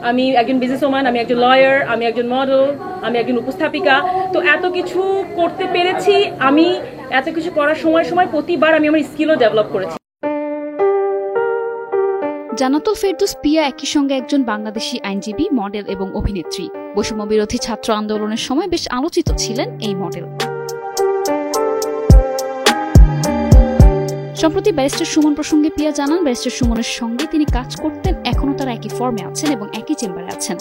আমি একজন বিজনেসওম্যান, আমি একজন লয়ার, আমি একজন মডেল, আমি একজন উপস্থাপিকা। তো এত কিছু করতে পেরেছি। আমি এত কিছু করার সময় প্রতিবার আমি আমার স্কিলও ডেভেলপ করেছি। জান্নাতুল ফেরদৌস পিয়া একই সঙ্গে একজন বাংলাদেশি আইনজীবী, মডেল এবং অভিনেত্রী। বৈষম্য বিরোধী ছাত্র আন্দোলনের সময় বেশ আলোচিত ছিলেন এই মডেল। সম্প্রতি ব্যারিস্টার সুমন প্রসঙ্গে পিয়া জানান, ব্যারিস্টার সুমনের সঙ্গে তিনি কাজ করতেন, এখনো তারা একই ফর্মে আছেন এবং একই চেম্বারে আছেন।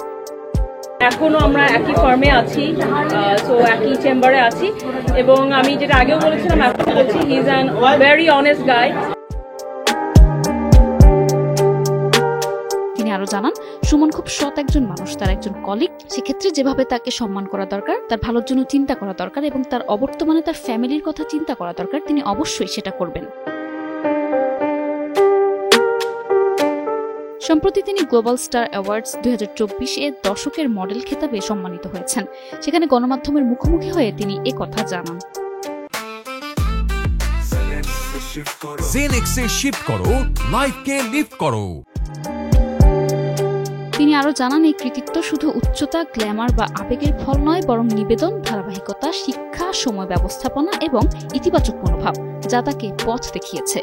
এখনো আমরা একই ফর্মে আছি, তো একই চেম্বারে আছি, এবং আমি যেটা আগেও বলেছিলাম এখন বলছি, he is an very honest গাই। তিনি আরো জানান, সুমন খুব সৎ একজন মানুষ, তার একজন কলিগ। সেক্ষেত্রে যেভাবে তাকে সম্মান করা দরকার, তার ভালোর জন্য চিন্তা করা দরকার এবং তার অবর্তমানে তার ফ্যামিলির কথা চিন্তা করা দরকার, তিনি অবশ্যই সেটা করবেন। সম্প্রতি তিনি গ্লোবাল স্টার অ্যাওয়ার্ডস 2024-এ দশকের মডেল খেতাবে সম্মানিত হয়েছেন। সেখানে গণমাধ্যমের মুখোমুখি হয়ে তিনি একথা জানান। জেনেক্সে শিফট করো, লাইফকে লিফট করো। তিনি আরো জানান, এই কৃতিত্ব শুধু উচ্চতা, গ্ল্যামার বা আবেগের ফল নয়, বরং নিবেদন, ধারাবাহিকতা, শিক্ষা, সময় ব্যবস্থাপনা এবং ইতিবাচক মনোভাব, যা তাকে পথ দেখিয়েছে।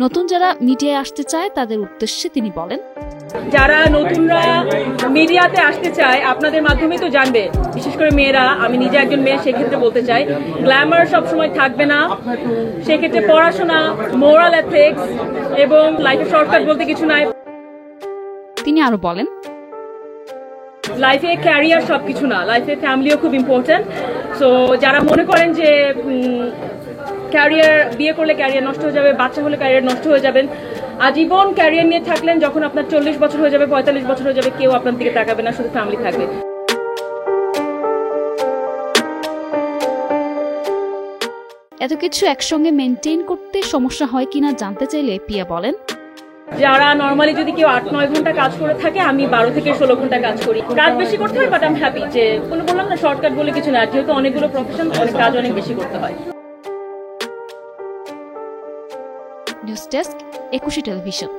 নতুন যারা মিডিয়ায় আসতে চায় তাদের উদ্দেশ্যে তিনি বলেন, যারা নতুনরা মিডিয়াতে আসতে চায় আপনাদের মাধ্যমেই তো জানবে, বিশেষ করে মেয়েরা। আমি নিজে একজন মেয়ে, সেক্ষেত্রে বলতে চাই, গ্ল্যামার সবসময় থাকবে না। সেক্ষেত্রে পড়াশোনা, মোরাল এথিক্স এবং লাইফে শর্টকাট বলতে কিছু নাই। তিনি আরো বলেন, লাইফে ক্যারিয়ার সবকিছু না, লাইফে ফ্যামিলিও খুব ইম্পর্টেন্ট। সো যারা মনে করেন যে ক্যারিয়ার, বিয়ে করলে ক্যারিয়ার নষ্ট হয়ে যাবে, বাচ্চা হলে ক্যারিয়ার নষ্ট হয়ে যাবেন, আজীবন ক্যারিয়ার নিয়ে থাকলেন, যখন আপনার 40 বছর হয়ে যাবে, 45 বছর হয়ে যাবে, কেউ আপনার দিকে তাকাবে না, শুধু ফ্যামিলি থাকবে। এত কিছু একসঙ্গে মেনটেন করতে সমস্যা হয় কিনা জানতে চাইলে পিয়া বলেন, যারা নর্মালি যদি কেউ 8-9 ঘন্টা কাজ করে থাকে, আমি 12 থেকে 16 ঘন্টা কাজ করি। কাজ বেশি করতে হয়, বাট আমি হ্যাপি। যে বললাম না, শর্টকাট বলে কিছু না, যেহেতু অনেকগুলো প্রফেশন, অনেক কাজ অনেক বেশি করতে হয়। News desk, 21 television.